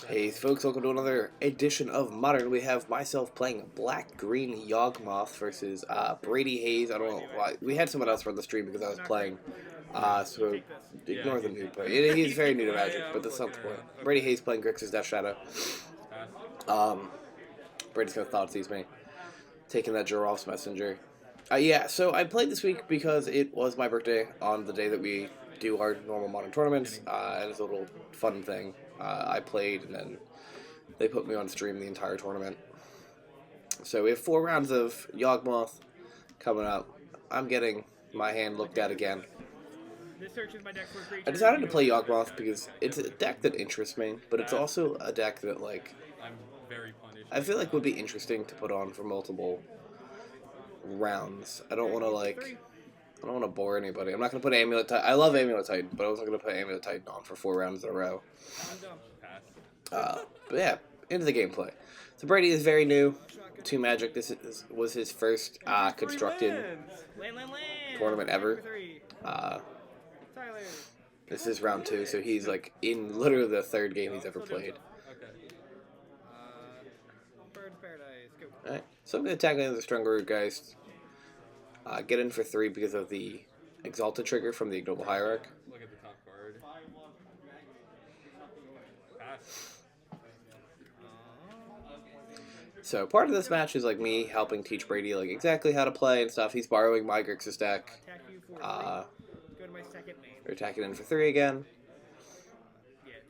Hey folks, welcome to another edition of Modern. We have myself playing Black-Green Yawgmoth versus Brady Hayes. I don't know why. We had someone else run the stream because I was playing, so ignore the noob part. He's very new to Magic, but that's not the point. Brady Hayes playing Grixis Death Shadow. Brady's gonna thought sees me. Taking that Giraffe's Messenger. Yeah, so I played this week because it was my birthday on the day that we do our normal Modern tournaments. And it's a little fun thing. I played and then they put me on stream the entire tournament. So we have 4 rounds of Yawgmoth coming up. I'm getting my hand looked at again. I decided to play Yawgmoth because it's a deck that interests me, but it's also a deck that, like, I feel like would be interesting to put on for multiple rounds. I don't want to bore anybody. I'm not going to put Amulet Titan. I love Amulet Titan, but I wasn't going to put Amulet Titan on for 4 rounds in a row. But yeah, into the gameplay. So Brady is very new to Magic. This was his first constructed tournament ever. This is round 2, so he's like in literally the 3rd game he's ever played. Alright, so I'm going to attack the Stronger Geist. Get in for 3 because of the Exalted trigger from the Ignoble Hierarch. Look at the top card. So part of this match is like me helping teach Brady like exactly how to play and stuff. He's borrowing my Grixis deck. We're attacking in for 3 again.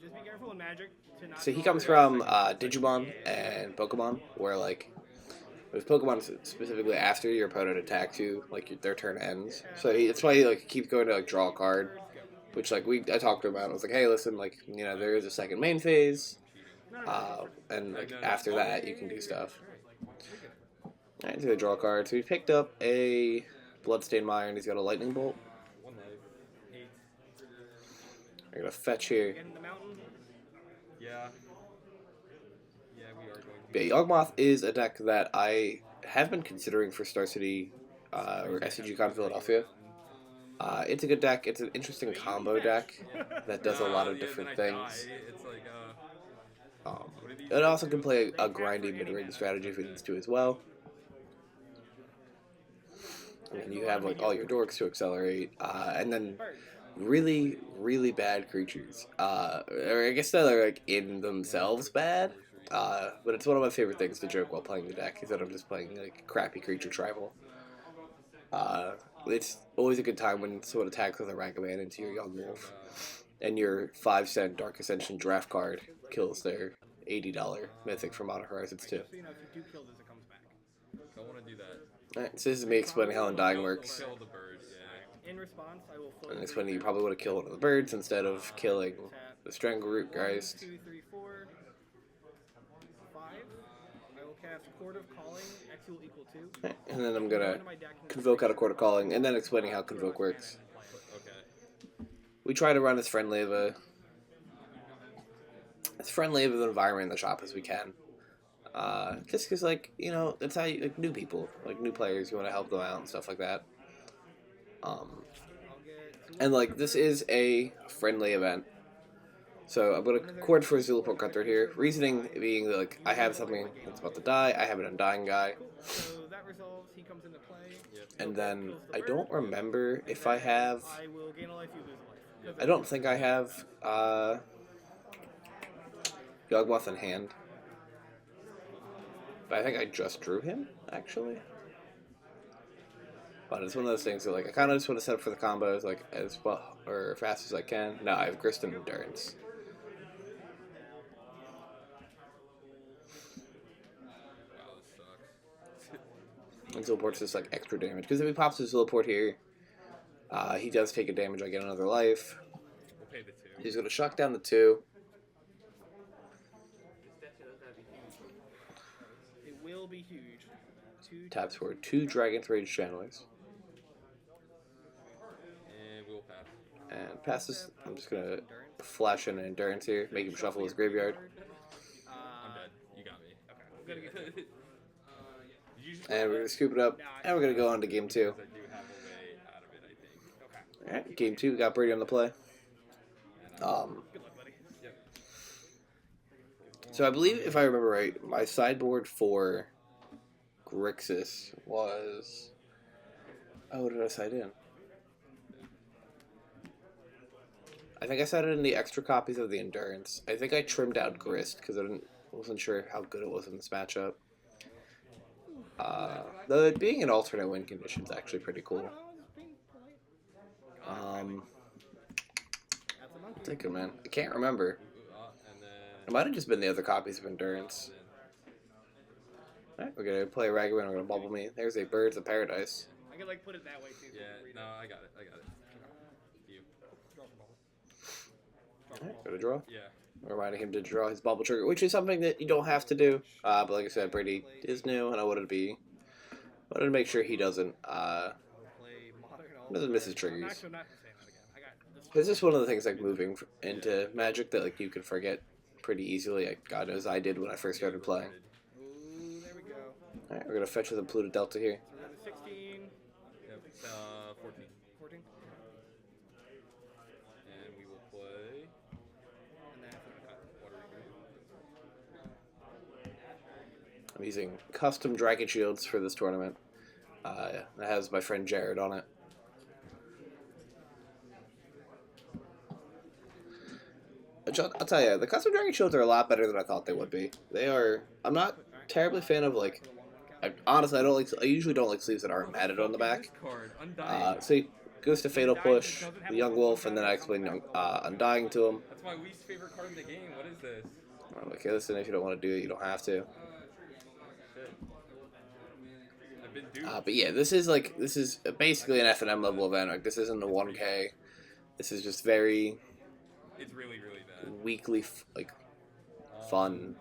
Just be careful in Magic. So he comes from Digimon and Pokemon, where like with Pokemon specifically after your opponent attacks you, like their turn ends. So that's why he like keeps going to like draw a card, which like I talked to him about. I was like, hey, listen, like there is a second main phase, and like after that you can do stuff. Alright, he's gonna draw a card. So he picked up a Bloodstained Mire and he's got a Lightning Bolt. We're gonna fetch here. Yeah. Yeah, we are going to. Yeah, Yawgmoth is a deck that I have been considering for Star City or SCG-Con Philadelphia. It's a good deck. It's an interesting combo deck that does a lot of different things. It also can play a grindy mid-range strategy if it needs to as well. And you have like all your dorks to accelerate, and then really, really bad creatures. Or I guess they're like in themselves bad. But it's one of my favorite things to joke while playing the deck is that I'm just playing like crappy creature tribal. It's always a good time when someone attacks with a Ragavan into your Yawgmoth, and your 5-cent Dark Ascension draft card kills their $80 Mythic from Modern Horizons 2. I want to do that. Alright, so this is me explaining how Undying works. Kill the birds, yeah. In response, I will float. And explaining you probably would have killed one of the birds instead of killing the Strangleroot Geist. 1, 2, 3, 4, 5. I will cast Chord of Calling. X will equal 2. Right, and then I'm gonna Convoke out a Chord of Calling, and then explaining how Convoke works. Okay. We try to run as friendly of an environment in the shop as we can. Just because, like, that's how you, like, new people, like, new players, you want to help them out and stuff like that. And, like, this is a friendly event. So I'm going to chord for Zulaport Cutthroat here. Reasoning being that, like, I have something that's about to die. I have an Undying guy. So that resolves. He comes into play. And then I don't remember if I have... I will gain a life, you lose a life. I don't think I have Yawgmoth in hand. But I think I just drew him, actually. But it's one of those things that, like, I kind of just want to set up for the combos, like, as well, or fast as I can. No, I have Grist and Endurance. Wow, this sucks. And Zillport's just, like, extra damage. Because if he pops his Zillport here, he does take a damage, I get another life. We'll pay the 2. He's going to shock down the 2. It will be huge. Taps for 2 Dragon's Rage Channelers. And we'll pass. And passes. I'm just going to flash in an Endurance here, make him shuffle his graveyard. I'm dead. You got me. Okay, I'm gonna get And we're going to scoop it up, and we're going to go on to game 2. I do have a way out of it, I think. Alright, game 2, we got Brady on the play. Good luck, buddy. Yep. So I believe, if I remember right, my sideboard for Grixis was... Oh, what did I side in? I think I side in the extra copies of the Endurance. I think I trimmed out Grist because I wasn't sure how good it was in this matchup. Though it being an alternate win condition is actually pretty cool. That's a monkey. Take it, man. I can't remember. And then It might have just been the other copies of Endurance. Alright, we're gonna play a Ragavan. We're gonna bubble me. There's a Birds of Paradise. I could like put it that way too. yeah, no, I got it. You. Draw for bubble. Alright, got a draw. Yeah. Reminding him to draw his bubble trigger, which is something that you don't have to do. But like I said, Brady is new, and I wanted to make sure he doesn't miss his triggers. Actually, I'm not saying that again. I got this. It's just one of the things like moving into Magic that like you can forget pretty easily. Like God knows I did when I first started playing. Ooh, there we go. All right, we're gonna fetch with a Pluto Delta here. So we're at 16, Yep. 14. 14, And we will play and then I'm gonna cut. Water Recruit. I'm using custom Dragon Shields for this tournament. It has my friend Jared on it. Which I'll tell you, the custom Dragon Shields are a lot better than I thought they would be. They are. I'm not terribly fan of like. Honestly, I usually don't like sleeves that aren't matted on the back. Card, Undying. So he goes to Fatal Push, the Yawgmoth, and then I explain Undying to him. That's my least favorite card in the game. What is this? I'm like, hey, listen, if you don't want to do it, you don't have to. Shit. I've been duped. But yeah, this is basically an F&M level event. Like this isn't a 1K. This is just very It's really, really bad. weekly fun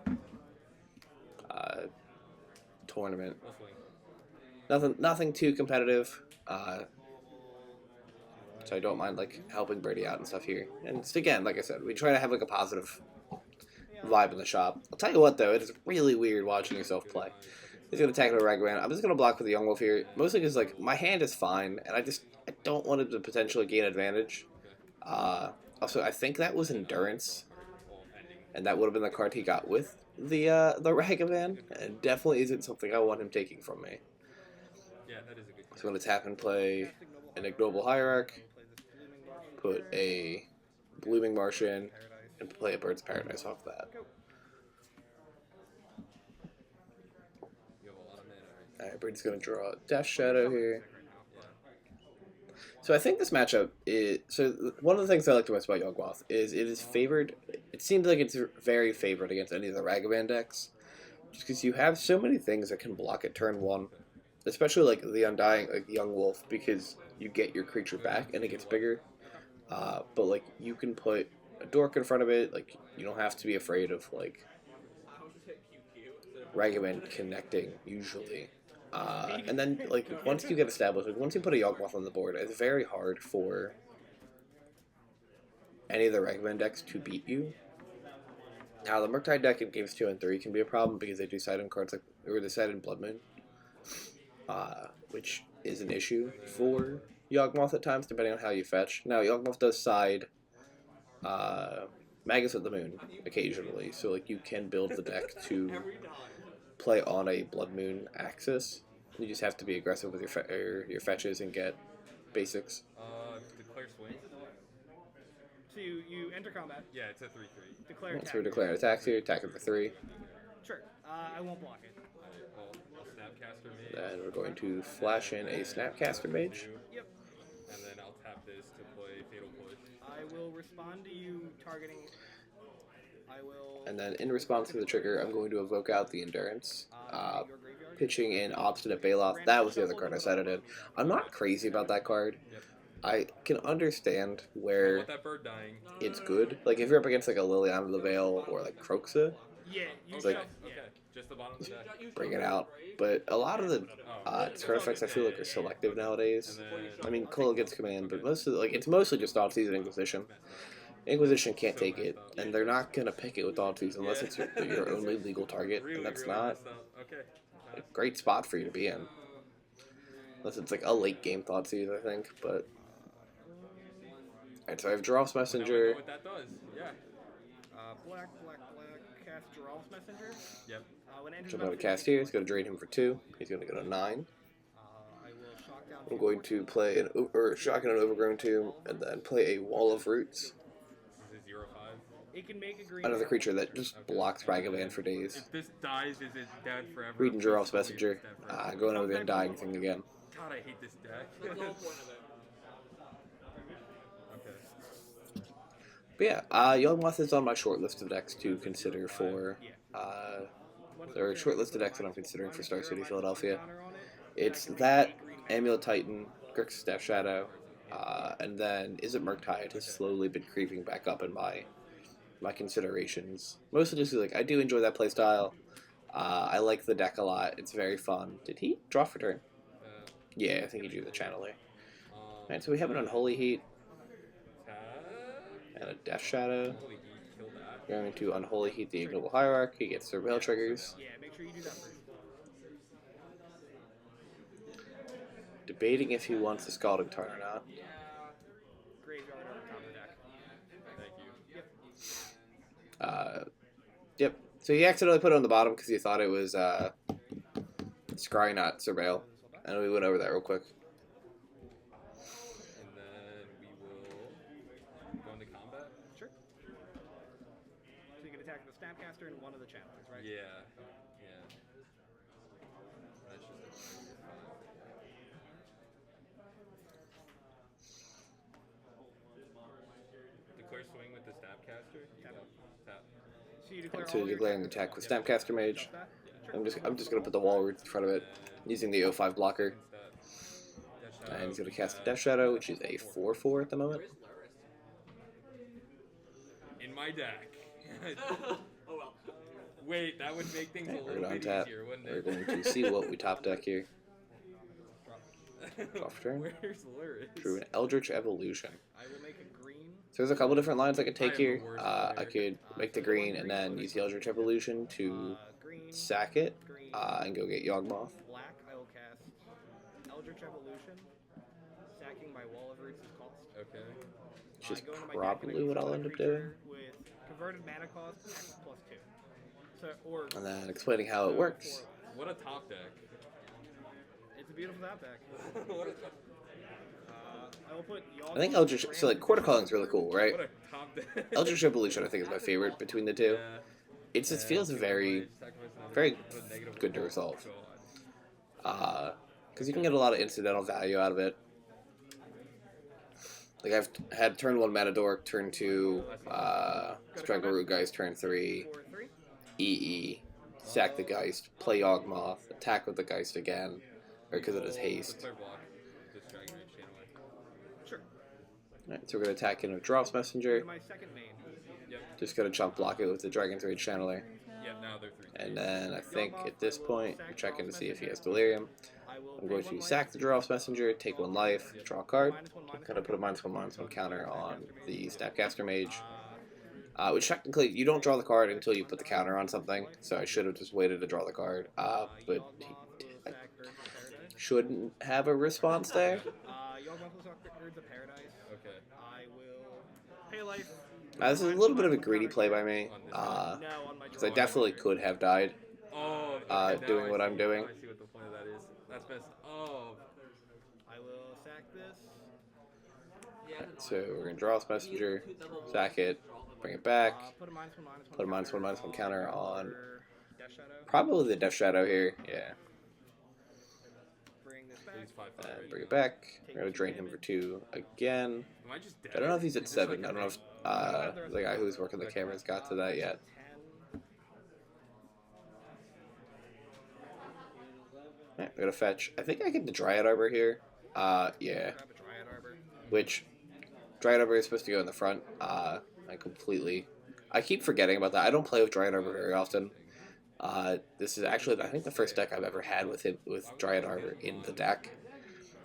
tournament. We'll swing. Nothing too competitive. So I don't mind like helping Brady out and stuff here. And it's, again, like I said, we try to have like a positive vibe in the shop. I'll tell you what though, it is really weird watching yourself play. He's gonna attack with a Ragavan. I'm just gonna block with the Yawgmoth here, mostly because like my hand is fine, and I don't want him to potentially gain advantage. Also, I think that was Endurance, and that would have been the card he got with the Ragavan, and definitely isn't something I want him taking from me. Yeah, that is a good card. So I'm gonna tap and play an Ignoble Hierarch, put a Blooming Marsh in, and play a Bird's Paradise off that. You have a lot of mana, right? Alright, Brady's gonna draw a Death Shadow here. Yeah. So I think this matchup is... So one of the things I like to most about Yawgmoth is it is favored... It seems like it's very favored against any of the Ragavan decks. Just because you have so many things that can block at turn 1. Especially like the Undying, like Young Wolf, because you get your creature back and it gets bigger. But like you can put a dork in front of it. Like you don't have to be afraid of like Ragavan connecting usually. And then, like, once you get established, like, once you put a Yawgmoth on the board, it's very hard for any of the Ragavan decks to beat you. Now, the Murktide deck in games 2 and 3 can be a problem because they do side in cards like, or they side in Blood Moon, which is an issue for Yawgmoth at times, depending on how you fetch. Now, Yawgmoth does side Magus of the Moon occasionally, so, like, you can build the deck to play on a Blood Moon axis. You just have to be aggressive with your fetches and get basics. Declare swing. So you enter combat. Yeah, it's a 3/3. Declare attack. So we're declaring attacks here, attacking for 3. Sure. I won't block it. I'll Snapcaster Mage. Then we're going to flash in a Snapcaster Mage. Yep. And then I'll tap this to play Fatal Push. I will respond to you targeting. I will. And then in response to the trigger, I'm going to evoke out the Endurance. Your graveyard. Pitching in Obstinate Baloth. That was the other card I sided in. I'm not crazy about that card. Yep. I can understand I where want that bird dying. it's good. Like if you're up against like a Liliana of the Veil or like Croxa, Yeah. You like- shove- Okay, just the bottom of the deck. bring it out. But a lot of the card effects I feel like are selective nowadays. I mean, Cola gets command, but it's mostly just off-season Inquisition. Inquisition can't take it, and they're not gonna pick it with Thoughtseas unless it's your only legal target, and that's not messed up. Okay. a great spot for you to be in. Unless it's like a late game Thoughtseize, I think. But alright, so I have Dross Now I know Messenger. what that does. Yeah. Black, cast Geralf's Messenger. Yep. When it enters Jump out of battlefield, cast here. He's going to drain him for 2. He's going to go to 9. I will shock down. I'm going to play an Shotgun an Overgrown Tomb, and then play a Wall of Roots. Is it 0/5? It can make a green. Another creature that just blocks Ragavan for days. If this dies, is it dead forever? Reading Geralf's Please tell me Messenger. it's dead forever. Going over there and dying thing again. God, I hate this deck. That's the whole point of it. Okay. But yeah, Yawgmoth is on my short list of decks to consider for. There are a short list of decks that I'm considering for Star City Philadelphia. It's that, Amulet Titan, Grixis Death Shadow, and then Is It Murktide has slowly been creeping back up in my considerations. Mostly just like I do enjoy that playstyle. I like the deck a lot. It's very fun. Did he draw for turn? Yeah, I think he drew the Channeler. Alright, so we have an Unholy Heat and a Death Shadow. Holy, he killed that. We're going to Unholy Heat the Ignoble Hierarch. He gets Surveil triggers. Yeah, make sure you do that first. Debating if he wants the Scalding Tarn or not. Graveyard over top of the deck. Thank you. Yep. So he accidentally put it on the bottom because he thought it was Scry, not Surveil. And we went over that real quick. And then we will go into combat. Sure. So you can attack the Snapcaster and one of the channelers, right? Yeah. Yeah. That's just declare swing with the Snapcaster. You Tap. go. Tap. So you declare So all you your declare an attackers attack with Snapcaster Mage. that? Sure. I'm just gonna put the wall root in front of it using the 05 blocker. Death And he's gonna cast a Death Shadow, which is a 4/4 at the moment. Where's Luris? In my deck. Oh well. Wait, that would make things a We're little gonna bit untap. easier, wouldn't We're it? going to see what we top deck here. Draw for turn. Where's Luris? Through an Eldritch Evolution. I will make a green. So there's a couple different lines I could I take am here. the worst I player. could make the green and then use the Eldritch Evolution to Green. sack it Green. and go get Yawgmoth. Black. I will cast Eldritch Evolution. Sacking my Wall of Roots' cost. Okay. Which is Go into my deck and I probably what I'll control end a up doing. creature With converted mana cost X +2. So, or And then explaining how it works. What a top deck. It's a beautiful top deck. What a top, I will put I think Eldritch, so like Quarter Calling is really cool, right? what a top deck. Eldritch Evolution I think is my favorite between the two. Yeah. It just feels very good to resolve. Because you can get a lot of incidental value out of it. Like I've had turn 1 Matador, turn 2 Strangleroot Geist, turn 3 4/3. EE, sack the Geist, play Yawgmoth, attack with the Geist again, or because it is haste. Declare block. This Dragon Rage chain away. Sure. Alright, so we're going to attack in with Geralf's Messenger. My second main. Yep. Just going to chump block it with the Dragon's Rage Channeler. Yep, now they're 3. And then I think at this point, we're checking to see if he has Delirium. I will I'm going to sack the Geralf's Messenger, take 1 life, draw a card. I'm going to put a -1/-1 counter on the Snapcaster Mage. Which technically, you don't draw the card until you put the counter on something, so I should have just waited to draw the card. But I shouldn't have a response there. Yawgmoth will sack Birds of Paradise. Okay. I will pay life. This is a little bit of a greedy play by me, No, on my because I draw. definitely could have died. Oh, okay, now doing I what see- I'm doing. now I see what the point of that is. That's best. Oh, I will sack this. Yeah. So we're going to draw this Messenger, sack it, bring it back, Put a -1/-1. put a -1/-1 counter on Death Shadow. probably the Death Shadow here, yeah. Bring this back. please 5/5. And bring it back. We're going to drain him for 2 again. Am I just dead? I don't know if he's at Is this 7. like I a don't know if big- the guy who's working the cameras got to that yet. 10. Alright, we're gonna fetch. I think I get the Dryad Arbor here. Yeah. Grab a Dryad Arbor. Which Dryad Arbor is supposed to go in the front. I keep forgetting about that. I don't play with Dryad Arbor very often. This is actually, I think, the first deck I've ever had with Dryad Arbor in the deck.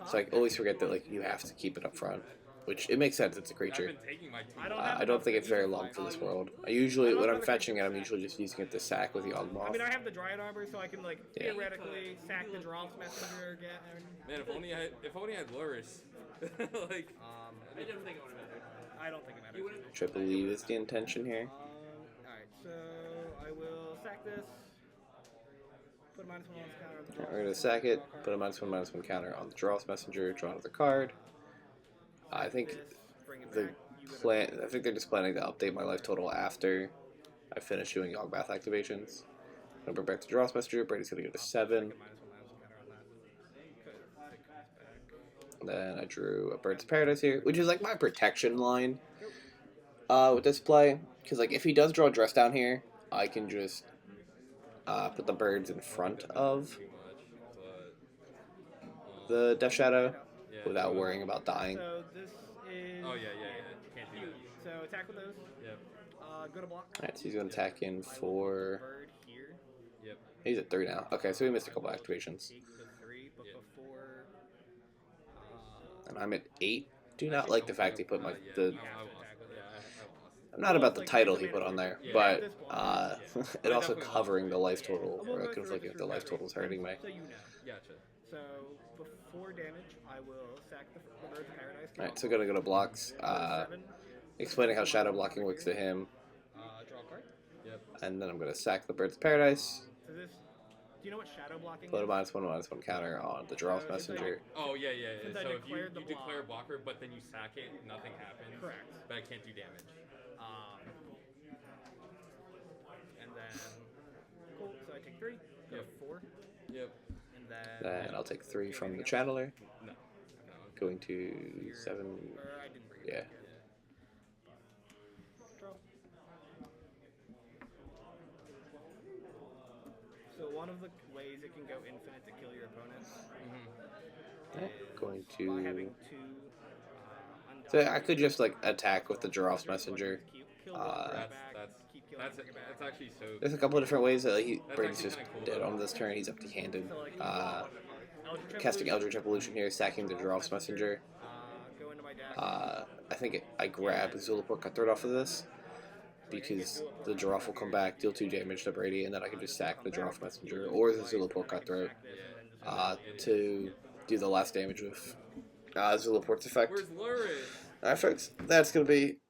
So I always forget that like you have to keep it up front. Which it makes sense. It's a I've creature. been taking my team. I don't think it's very long for this world. I usually, when I'm fetching it, I'm usually just using it to sack with I Yawgmoth. mean, I have the Dryad Arbor, so I can, like, Yeah. theoretically sack the Geralf's Messenger again. Man, if only I had Luris. Like, I didn't think it would have mattered. I don't think it matters. You wouldn't. Which I believe is the intention here. Alright, so I will sack this. Put a -1/-1 counter on the draw. We're gonna sack it. Put a -1/-1 counter on the Draws Messenger. Draw another card. I think Bring it the back. You would plan. I think they're just planning to update my life total after I finish doing Yawgmoth activations. I'm gonna bring back the Draws Messenger. Brady's gonna go to 7. -1/-1 counter on that. Because it comes back. Then I drew a Bird's Paradise here, which is like my protection line with this play. Because like if he does draw a dress down here, I can just put the birds in front of Too much, but the Death Shadow yeah, without worrying about dying. So this is. Oh yeah. Can't do that. So attack with those. Yep. Go to block. Alright, so he's gonna attack in for. Bird here. Yep. He's at 3 now. Okay, so we missed a couple activations. Take the 3, but Yeah. before. And I'm at 8. Do not like the fact he put my Yeah, the. I lost. Yeah, I lost. I'm not about the title he put on there, Yeah. but Yeah. it also covering the life total, or I could look at the life totals hurting me. So you know. Gotcha. So before damage, I will sack the Birds of Paradise. Alright, so gonna go to blocks. 7. Explaining how shadow blocking works to him, Draw a card. Yep. and then I'm gonna sack the Bird's Paradise. So this. Do you know what shadow blocking Put a is? -1/-1 counter on the Draws Messenger. Oh yeah. Since I So if you declared the declare block. blocker, but then you sack it, nothing happens. Correct. But I can't do damage. And then. Cool. So I take 3. Go Yep. to 4. Yep. And then. Then I'll take 3 from the Channeler, No. going to 7. Or I didn't bring it Yeah. back yet. Draw. So one of the ways it can go infinite to kill your opponent Yeah, going by having to. 2 So I could just like attack with the Giraffe's Messenger. Kill one, bring it That's back, keep killing, that's bring it back. that's actually so. There's a couple of different ways that he That's Brady's actually just kinda cool, dead though. on this turn. He's empty-handed. So, like, Eldritch Casting Evolution, Eldritch Evolution here, sacking the Giraffe's Messenger. Go into my deck. I think I grab Zulaport Cutthroat off of this because the Giraffe will come back, deal 2 damage to Brady, and then I can just sack the Giraffe Messenger or the Zulaport Cutthroat to do the last damage with Zulaport's effect. Where's Lurid? Alright, folks, that's going to be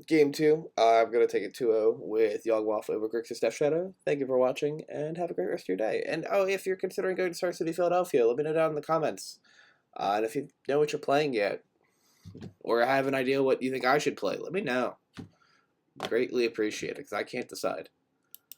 game 2. I'm going to take it 2-0 with Yawgmoth over Grixis Death Shadow. Thank you for watching, and have a great rest of your day. And, oh, if you're considering going to Star City, Philadelphia, let me know down in the comments. And if you know what you're playing yet, or have an idea what you think I should play, let me know. Greatly appreciate it, because I can't decide.